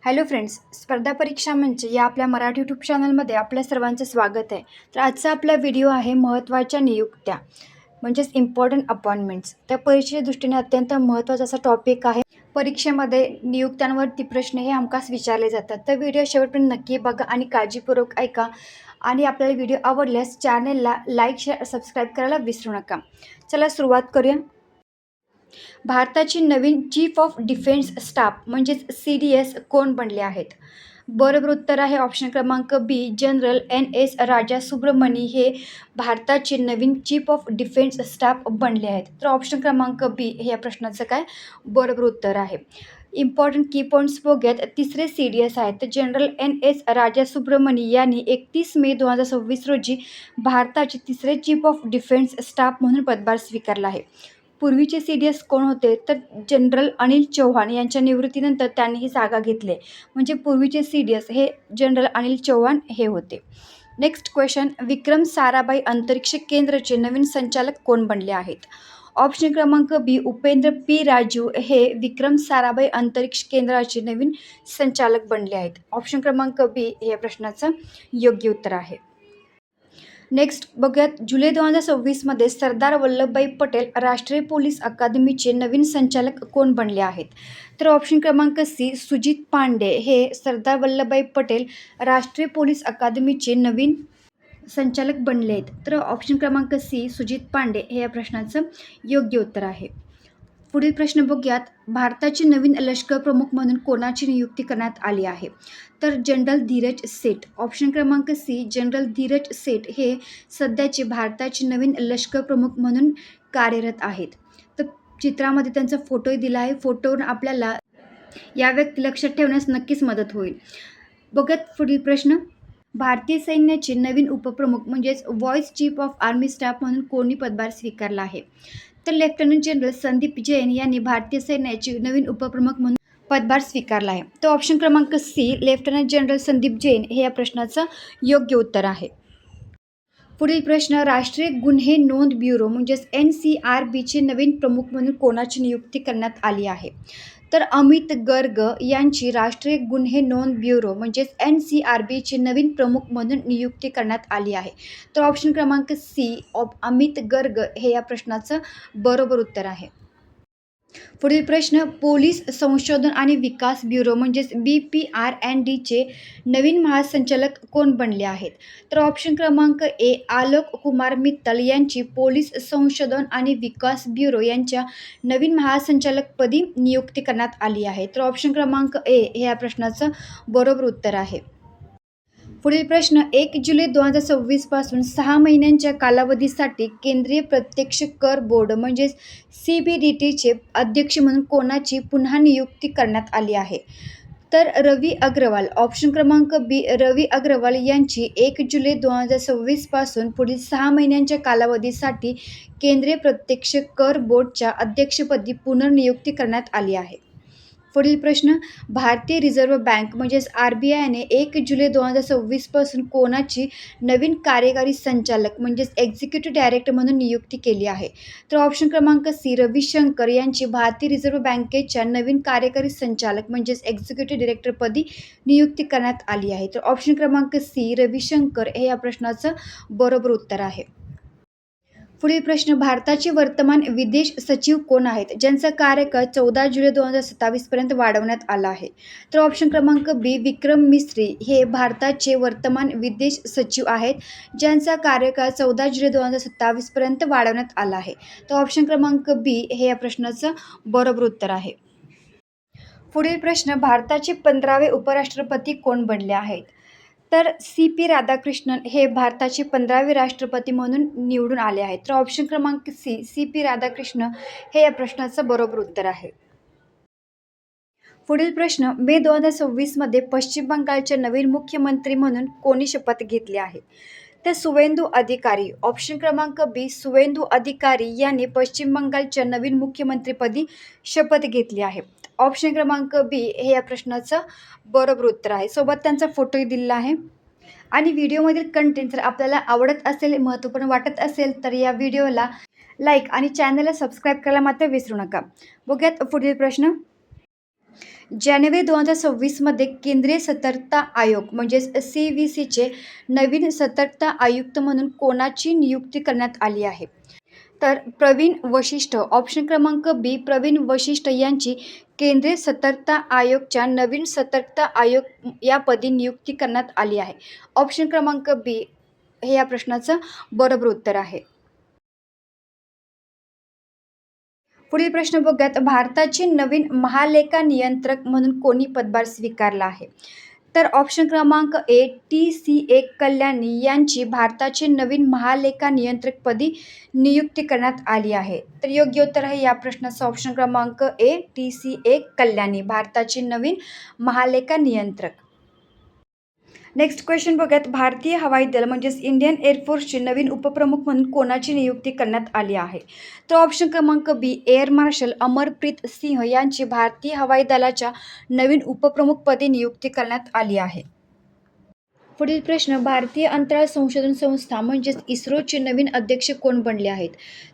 Hello friends, स्पर्धा परीक्षा मंच या आपल्या मराठी यूट्यूब चॅनलमध्ये आपल्या सर्वांचं स्वागत आहे. तर आजचा आपला व्हिडिओ आहे महत्त्वाच्या नियुक्त्या म्हणजेच इम्पॉर्टंट अपॉइंटमेंट्स. त्या परीक्षेच्या दृष्टीने अत्यंत महत्त्वाचा असा टॉपिक आहे. परीक्षेमध्ये नियुक्त्यांवरती प्रश्न हे हमखास विचारले जातात. तर व्हिडिओ शेवटपर्यंत नक्की बघा आणि काळजीपूर्वक ऐका. आणि आपल्याला व्हिडिओ आवडल्यास चॅनलला लाईक, शेअर, सबस्क्राईब करायला विसरू नका. चला सुरुवात करूया. भारताची नवीन चीफ ऑफ डिफेन्स स्टाफ म्हणजेच CDS कोण बनले आहेत? बरोबर उत्तर आहे ऑप्शन क्रमांक बी, जनरल NS राजा सुब्रमणी हे भारताचे नवीन चीफ ऑफ डिफेन्स स्टाफ बनले आहेत. तर ऑप्शन क्रमांक बी हे या प्रश्नाचं काय बरोबर उत्तर आहे. इम्पॉर्टंट की पॉईंट्स बघूयात. तिसरे CDS आहेत तर जनरल NS राजा सुब्रमणी यांनी 31 मे 2026 रोजी भारताचे तिसरे चीफ ऑफ डिफेन्स स्टाफ म्हणून पदभार स्वीकारला आहे. पूर्वीचे CDS कोण होते तर जनरल अनिल चौहान यांच्या निवृत्तीनंतर त्यांनी ही जागा घेतली. म्हणजे पूर्वीचे CDS हे जनरल अनिल चौहान हे होते. नेक्स्ट क्वेश्चन, विक्रम साराभाई अंतरिक्ष केंद्राचे नवीन संचालक कोण बनले आहेत? ऑप्शन क्रमांक बी, उपेंद्र P राजू हे विक्रम साराभाई अंतरिक्ष केंद्राचे नवीन संचालक बनले आहेत. ऑप्शन क्रमांक बी हे या प्रश्नाचं योग्य उत्तर आहे. नेक्स्ट बघूयात. जुलै 2026मध्ये सरदार वल्लभभाई पटेल राष्ट्रीय पोलीस अकादमीचे नवीन संचालक कोण बनले आहेत? तर ऑप्शन क्रमांक सी, सुजित पांडे हे सरदार वल्लभभाई पटेल राष्ट्रीय पोलीस अकादमीचे नवीन संचालक बनले आहेत. तर ऑप्शन क्रमांक सी, सुजित पांडे हे या प्रश्नाचं योग्य उत्तर आहे. पुढील प्रश्न बघूयात. भारताचे नवीन लष्कर प्रमुख म्हणून कोणाची नियुक्ती करण्यात आली आहे? तर जनरल धीरज सेठ. ऑप्शन क्रमांक सी, जनरल धीरज सेठ हे सध्याचे भारताचे नवीन लष्कर प्रमुख म्हणून कार्यरत आहेत. तर चित्रामध्ये त्यांचा फोटोही दिला आहे. फोटोवरून आपल्याला या व्यक्ती लक्षात ठेवण्यास नक्कीच मदत होईल. बघूयात पुढील प्रश्न. भारतीय सैन्याचे नवीन उपप्रमुख म्हणजेच vice chief of army staff म्हणून कोणी पदभार स्वीकारला आहे? तर लेफ्टनंट जनरल संदीप जैन यांनी भारतीय सैन्याचे नवीन उपप्रमुख म्हणून पदभार स्वीकारला आहे. तर ऑप्शन क्रमांक C, lieutenant general Sandeep Jain हे या प्रश्नाचं योग्य उत्तर आहे. पुढील प्रश्न, राष्ट्रीय गुन्हे नोंद ब्युरो म्हणजेच NCRBचे नवीन प्रमुख म्हणून कोणाची नियुक्ती करण्यात आली आहे? तर अमित गर्ग यांची राष्ट्रीय गुन्हे नोंद ब्युरो म्हणजेच NCRBचे नवीन प्रमुख म्हणून नियुक्ती करण्यात आली आहे. तर ऑप्शन क्रमांक सी, अमित गर्ग हे या प्रश्नाचं बरोबर उत्तर आहे. पुढील प्रश्न, पोलीस संशोधन आणि विकास ब्युरो म्हणजेच BPRNDचे नवीन महासंचालक कोण बनले आहेत? तर ऑप्शन क्रमांक ए, आलोक कुमार मित्तल यांची पोलीस संशोधन आणि विकास ब्युरो यांच्या नवीन महासंचालकपदी नियुक्ती करण्यात आली आहे. तर ऑप्शन क्रमांक ए हे या प्रश्नाचं बरोबर उत्तर आहे. पुढील प्रश्न, 1 जुलै 2026 पासून 6 महिन्यांच्या कालावधीसाठी केंद्रीय प्रत्यक्ष कर बोर्ड म्हणजेच CBDTचे अध्यक्ष म्हणून कोणाची पुन्हा नियुक्ती करण्यात आली आहे? तर रवी अग्रवाल. ऑप्शन क्रमांक बी, रवी अग्रवाल यांची 1 जुलै 2026 पासून पुढील 6 महिन्यांच्या कालावधीसाठी केंद्रीय प्रत्यक्ष कर बोर्डच्या अध्यक्षपदी पुनर्नियुक्ती करण्यात आली आहे. पुढील प्रश्न, भारतीय रिझर्व्ह बँक म्हणजेच RBIने 1 जुलै 2026 पासून कोणाची नवीन कार्यकारी संचालक म्हणजेच एक्झिक्युटिव्ह डायरेक्टर म्हणून नियुक्ती केली आहे? तर ऑप्शन क्रमांक सी, रविशंकर यांची भारतीय रिझर्व्ह बँकेच्या नवीन कार्यकारी संचालक म्हणजेच एक्झिक्युटिव्ह डायरेक्टरपदी नियुक्ती करण्यात आली आहे. तर ऑप्शन क्रमांक सी, रविशंकर हे या प्रश्नाचं बरोबर उत्तर आहे. पुढील प्रश्न, भारताचे वर्तमान विदेश सचिव कोण आहेत ज्यांचा कार्यकाळ 14 जुलै 2027 पर्यंत वाढवण्यात आला आहे? तर ऑप्शन क्रमांक बी, विक्रम मिस्री हे भारताचे वर्तमान विदेश सचिव आहेत ज्यांचा कार्यकाळ 14 जुलै 2027 पर्यंत वाढवण्यात आला आहे. तर ऑप्शन क्रमांक बी हे या प्रश्नाचं बरोबर उत्तर आहे. पुढील प्रश्न, भारताचे 15वे उपराष्ट्रपती कोण बनले आहेत? तर CP राधाकृष्णन हे भारताचे 15वे राष्ट्रपती म्हणून निवडून आले आहेत. तर ऑप्शन क्रमांक सी, CP राधाकृष्णन हे या प्रश्नाचं बरोबर उत्तर आहे. पुढील प्रश्न, मे 2026मध्ये पश्चिम बंगालच्या नवीन मुख्यमंत्री म्हणून कोणी शपथ घेतली आहे? तर सुवेंदू अधिकारी. ऑप्शन क्रमांक बी, सुवेंदू अधिकारी यांनी पश्चिम बंगालच्या नवीन मुख्यमंत्रीपदी शपथ घेतली आहे. ऑप्शन क्रमांक बी हे या प्रश्नाचं बरोबर उत्तर आहे. सोबत त्यांचा फोटोही दिलेला आहे. आणि व्हिडिओमधील कंटेंट जर आपल्याला आवडत असेल, महत्त्वपूर्ण वाटत असेल तर या व्हिडिओला लाईक आणि चॅनलला सबस्क्राईब करायला मात्र विसरू नका. बघूयात पुढील प्रश्न. जानेवारी 2026मध्ये केंद्रीय सतर्कता आयोग म्हणजेच CVCचे नवीन सतर्कता आयुक्त म्हणून कोणाची नियुक्ती करण्यात आली आहे? तर प्रवीण वशिष्ठ. ऑप्शन क्रमांक बी प्रवीण वशिष्ठ यांची केंद्रीय सतर्कता आयोगच्या नवीन सतर्कता आयोग या पदी नियुक्ती करण्यात आली आहे. ऑप्शन क्रमांक बी हे या प्रश्नाचं बरोबर उत्तर आहे. पुढील प्रश्न बघूयात. भारताचे नवीन महालेखा नियंत्रक म्हणून कोणी पदभार स्वीकारला आहे? तर ऑप्शन क्रमांक ए TCA कल्याणी यांची भारताचे नवीन महालेखा नियंत्रकपदी नियुक्ती करण्यात आली आहे. तर योग्य उत्तर आहे या प्रश्नाचं ऑप्शन क्रमांक ए TCA कल्याणी, भारताचे नवीन महालेखा नियंत्रक. नेक्स्ट क्वेश्चन बघूयात. भारतीय हवाई दल म्हणजेच इंडियन एअरफोर्सचे नवीन उपप्रमुख म्हणून कोणाची नियुक्ती करण्यात आली आहे? तर ऑप्शन क्रमांक बी एअर मार्शल अमरप्रीत सिंह यांची भारतीय हवाई दलाच्या नवीन उपप्रमुखपदी नियुक्ती करण्यात आली आहे. पुढील प्रश्न. भारतीय अंतराळ संशोधन संस्था म्हणजेच इस्रोचे नवीन अध्यक्ष कोण बनले आहेत?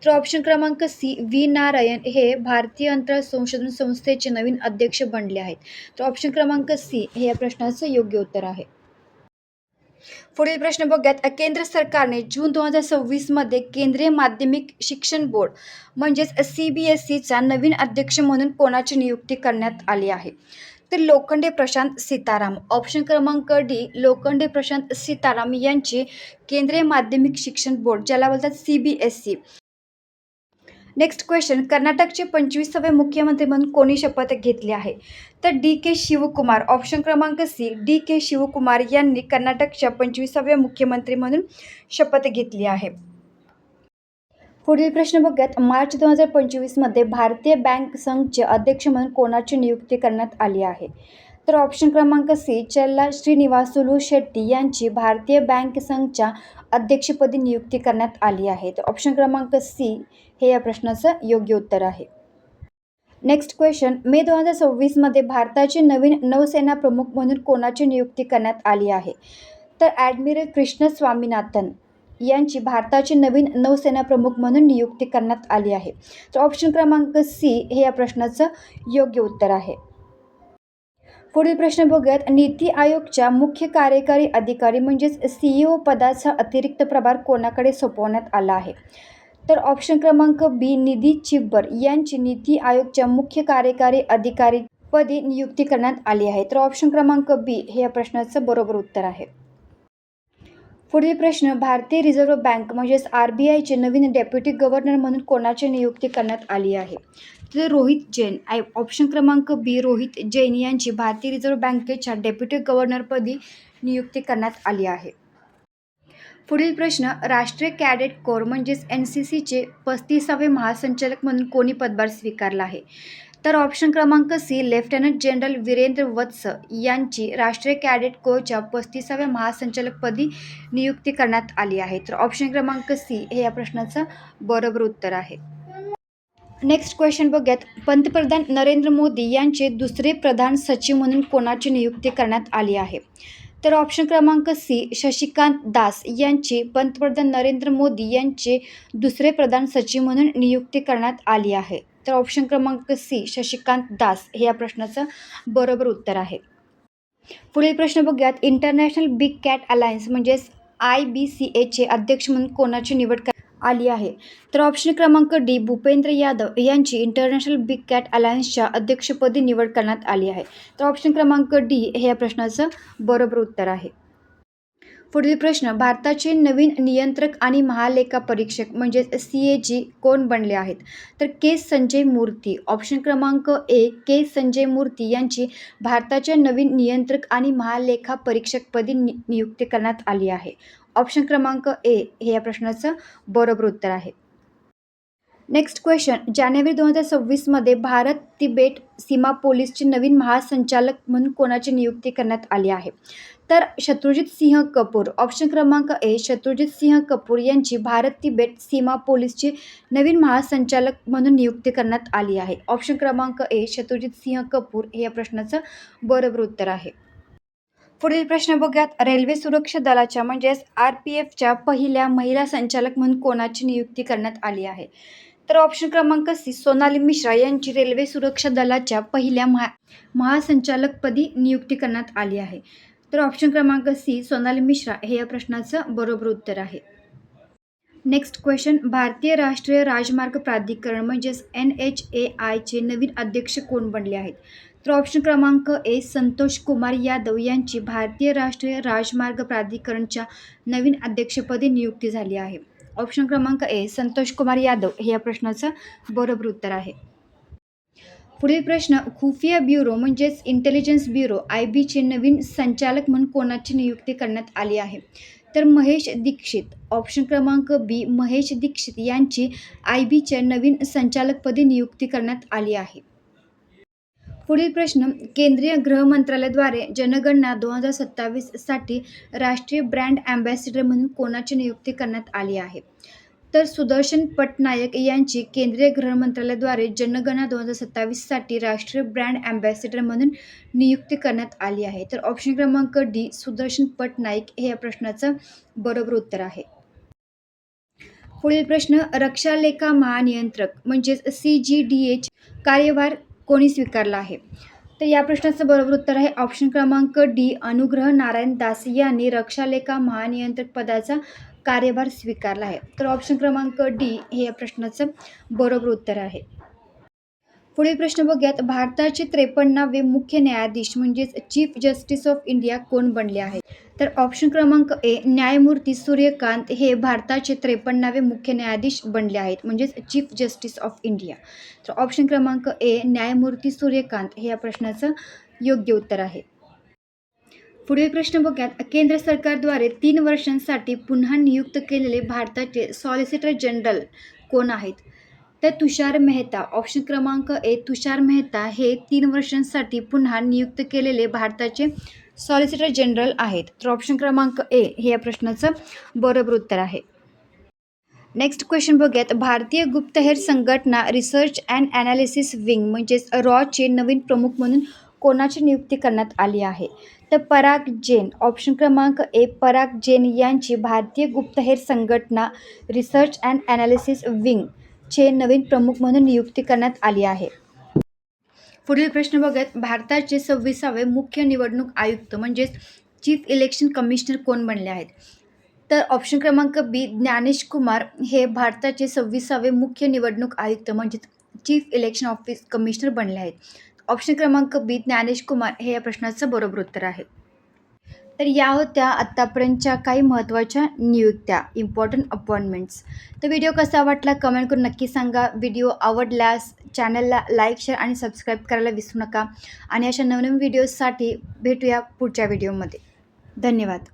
तर ऑप्शन क्रमांक सी व्ही नारायण हे भारतीय अंतराळ संशोधन संस्थेचे नवीन अध्यक्ष बनले आहेत. तर ऑप्शन क्रमांक सी हे या प्रश्नाचं योग्य उत्तर आहे. पुढील प्रश्न बघूयात. केंद्र सरकारने जून 2026मध्ये केंद्रीय माध्यमिक शिक्षण बोर्ड म्हणजेच CBSEचा नवीन अध्यक्ष म्हणून कोणाची नियुक्ती करण्यात आली आहे? तर लोखंडे प्रशांत सीताराम. ऑप्शन क्रमांक डी लोखंडे प्रशांत सीताराम यांची केंद्रीय माध्यमिक शिक्षण बोर्ड ज्याला बोलतात CBSE. Next question. कर्नाटकचे 25वे मुख्यमंत्री म्हणून कोणी शपथ घेतली आहे? तर DK शिवकुमार. ऑप्शन क्रमांक सी DK शिवकुमार यांनी कर्नाटकच्या 25व्या मुख्यमंत्री म्हणून शपथ घेतली आहे. पुढील प्रश्न बघूयात. मार्च 2025मध्ये भारतीय बँक संघचे अध्यक्ष म्हणून कोणाची नियुक्ती करण्यात आली आहे? तर ऑप्शन क्रमांक सी चल्ला श्रीनिवासुलू शेट्टी यांची भारतीय बँक संघच्या अध्यक्षपदी नियुक्ती करण्यात आली आहे. तर ऑप्शन क्रमांक सी हे या प्रश्नाचं योग्य उत्तर आहे. Next question. मे 2026मध्ये भारताचे नवीन नौसेना प्रमुख म्हणून कोणाची नियुक्ती करण्यात आली आहे? तर ॲडमिरल कृष्ण स्वामीनाथन यांची भारताचे नवीन नौसेना प्रमुख म्हणून नियुक्ती करण्यात आली आहे. तर ऑप्शन क्रमांक सी हे या प्रश्नाचं योग्य उत्तर आहे. पुढील प्रश्न बघूयात. नीती आयोगच्या मुख्य कार्यकारी अधिकारी म्हणजेच CEO पदाचा अतिरिक्त प्रभार कोणाकडे सोपवण्यात आला आहे? तर ऑप्शन क्रमांक बी निधी चिब्बर यांची नीती आयोगच्या मुख्य कार्यकारी अधिकारी पदी नियुक्ती करण्यात आली आहे. तर ऑप्शन क्रमांक बी हे या प्रश्नाचं बरोबर उत्तर आहे. पुढील प्रश्न. भारतीय रिझर्व्ह बँक म्हणजेच RBIचे नवीन डेप्युटी गव्हर्नर म्हणून कोणाची नियुक्ती करण्यात आली आहे? तर रोहित जैन. ऑप्शन क्रमांक बी रोहित जैन यांची भारतीय रिझर्व्ह बँकेच्या डेप्युटी गव्हर्नरपदी नियुक्ती करण्यात आली आहे. पुढील प्रश्न. राष्ट्रीय कॅडेट कोर म्हणजेच NCCचे 35वे महासंचालक म्हणून कोणी पदभार स्वीकारला आहे? तर ऑप्शन क्रमांक सी लेफ्टनंट जनरल वीरेंद्र वत्स यांची राष्ट्रीय कॅडेट कोरच्या 35व्या महासंचालकपदी नियुक्ती करण्यात आली आहे. तर ऑप्शन क्रमांक सी हे या प्रश्नाचं बरोबर उत्तर आहे. नेक्स्ट क्वेश्चन बघूयात. पंतप्रधान नरेंद्र मोदी यांचे दुसरे प्रधान सचिव म्हणून कोणाची नियुक्ती करण्यात आली आहे? तर ऑप्शन क्रमांक सी शशिकांत दास यांची पंतप्रधान नरेंद्र मोदी यांचे दुसरे प्रधान सचिव म्हणून नियुक्ती करण्यात आली आहे. तर ऑप्शन क्रमांक सी शशिकांत दास हे या प्रश्नाचं बरोबर उत्तर आहे. पुढील प्रश्न बघूयात. इंटरनॅशनल बिग कॅट अलायन्स म्हणजेच IBCAचे अध्यक्ष म्हणून कोणाची निवड करण्यात आली आहे? तर ऑप्शन क्रमांक डी भूपेंद्र यादव यांची इंटरनॅशनल बिग कॅट अलायन्सच्या अध्यक्षपदी निवड करण्यात आली आहे. तर ऑप्शन क्रमांक डी हे या प्रश्नाचं बरोबर उत्तर आहे. पुढील प्रश्न. भारताचे नवीन नियंत्रक आणि महालेखा परीक्षक म्हणजेच CAG कोण बनले आहेत? तर के संजय मूर्ती. ऑप्शन क्रमांक ए के संजय मूर्ती यांची भारताच्या नवीन नियंत्रक आणि महालेखा परीक्षकपदी नियुक्ती करण्यात आली आहे. ऑप्शन क्रमांक ए हे या प्रश्नाचं बरोबर उत्तर आहे. Next question. जानेवारी 2026मध्ये भारत तिबेट सीमा पोलीसचे नवीन महासंचालक म्हणून कोणाची नियुक्ती करण्यात आली आहे? तर शत्रुजित सिंह कपूर. ऑप्शन क्रमांक ए शत्रुजित सिंह कपूर यांची भारत तिबेट सीमा पोलीसचे नवीन महासंचालक म्हणून नियुक्ती करण्यात आली आहे. ऑप्शन क्रमांक ए शत्रुजित सिंह कपूर हे या प्रश्नाचं बरोबर उत्तर आहे. पुढील प्रश्न बघूयात. रेल्वे सुरक्षा दलाच्या म्हणजेच RPFच्या पहिल्या महिला संचालक म्हणून कोणाची नियुक्ती करण्यात आली आहे? तर ऑप्शन क्रमांक सी, सोनाली मिश्रा यांची रेल्वे सुरक्षा दलाच्या पहिल्या महासंचालकपदी नियुक्ती करण्यात आली आहे. तर ऑप्शन क्रमांक सी, सोनाली मिश्रा हे या प्रश्नाचं बरोबर उत्तर आहे. नेक्स्ट क्वेश्चन, भारतीय राष्ट्रीय राजमार्ग प्राधिकरण म्हणजेच NHAIचे नवीन अध्यक्ष कोण बनले आहेत? तर ऑप्शन क्रमांक ए, संतोष कुमार यादव यांची भारतीय राष्ट्रीय राजमार्ग प्राधिकरणच्या नवीन अध्यक्षपदी नियुक्ती झाली आहे. ऑप्शन क्रमांक ए, संतोष कुमार यादव हे या प्रश्नाचं बरोबर उत्तर आहे. पुढील प्रश्न, खुफिया ब्युरो म्हणजेच इंटेलिजन्स ब्युरो IBचे नवीन संचालक म्हणून कोणाची नियुक्ती करण्यात आली आहे? तर महेश दीक्षित. ऑप्शन क्रमांक बी, महेश दीक्षित यांची IBच्या नवीन संचालकपदी नियुक्ती करण्यात आली आहे. पुढील प्रश्न, केंद्रीय गृह मंत्रालयाद्वारे जनगणना 2027 साठी राष्ट्रीय ब्रँड अँबॅसिडर म्हणून कोणाची नियुक्ती करण्यात आली आहे? तर सुदर्शन पटनायक यांची केंद्रीय गृह मंत्रालयाद्वारे जनगणना 2027 साठी राष्ट्रीय ब्रँड अँबॅसिडर म्हणून नियुक्ती करण्यात आली आहे. तर ऑप्शन क्रमांक डी, सुदर्शन पटनायक हे या प्रश्नाचं बरोबर उत्तर आहे. पुढील प्रश्न, रक्षा लेखा महानियंत्रक म्हणजेच CGDA कार्यभार कोणी स्वीकारला आहे? तर या प्रश्नाचं बरोबर उत्तर आहे ऑप्शन क्रमांक डी, अनुग्रह नारायण दास यांनी रक्षा लेखा महानियंत्रक पदाचा कार्यभार स्वीकारला आहे. तर ऑप्शन क्रमांक डी हे या प्रश्नाचं बरोबर उत्तर आहे. पुढील प्रश्न बघूयात, भारताचे 53वे मुख्य न्यायाधीश म्हणजेच चीफ जस्टिस ऑफ इंडिया कोण बनले आहेत? तर ऑप्शन क्रमांक ए, न्यायमूर्ती सूर्यकांत हे भारताचे 53वे मुख्य न्यायाधीश बनले आहेत, म्हणजेच चीफ जस्टिस ऑफ इंडिया. तर ऑप्शन क्रमांक ए, न्यायमूर्ती सूर्यकांत हे या प्रश्नाचं योग्य उत्तर आहे. पुढील प्रश्न बघूयात, केंद्र सरकारद्वारे 3 वर्षांसाठी पुन्हा नियुक्त केलेले भारताचे सॉलिसिटर जनरल कोण आहेत? तर तुषार मेहता. ऑप्शन क्रमांक ए, तुषार मेहता हे 3 वर्षांसाठी पुन्हा नियुक्त केलेले भारताचे सॉलिसिटर जनरल आहेत. तर ऑप्शन क्रमांक ए हे या प्रश्नाचं बरोबर उत्तर आहे. नेक्स्ट क्वेश्चन बघूयात, भारतीय गुप्तहेर संघटना रिसर्च अँड ॲनालिसिस विंग म्हणजेच रॉचे नवीन प्रमुख म्हणून कोणाची नियुक्ती करण्यात आली आहे? तर पराग जैन. ऑप्शन क्रमांक ए, पराग जैन यांची भारतीय गुप्तहेर संघटना रिसर्च अँड ॲनालिसिस विंगचे नवीन प्रमुख म्हणून नियुक्ती करण्यात आली आहे. पुढील प्रश्न बघूयात, भारताचे 26वे मुख्य निवडणूक आयुक्त म्हणजेच चीफ इलेक्शन कमिशनर कोण बनले आहेत? तर ऑप्शन क्रमांक बी, ज्ञानेश कुमार हे भारताचे 26वे मुख्य निवडणूक आयुक्त म्हणजेच चीफ इलेक्शन कमिशनर बनले आहेत. ऑप्शन क्रमांक बी, ज्ञानेश कुमार हे या प्रश्नाचं बरोबर उत्तर आहे. तर या होत्या आत्तापर्यंतच्या काही महत्त्वाच्या नियुक्त्या, इम्पॉर्टंट अपॉइंटमेंट्स. तर व्हिडिओ कसा वाटला कमेंट करून नक्की सांगा. व्हिडिओ आवडल्यास चॅनलला लाईक, शेअर आणि सबस्क्राईब करायला विसरू नका. आणि अशा नवनवीन व्हिडिओजसाठी भेटूया पुढच्या व्हिडिओमध्ये. धन्यवाद.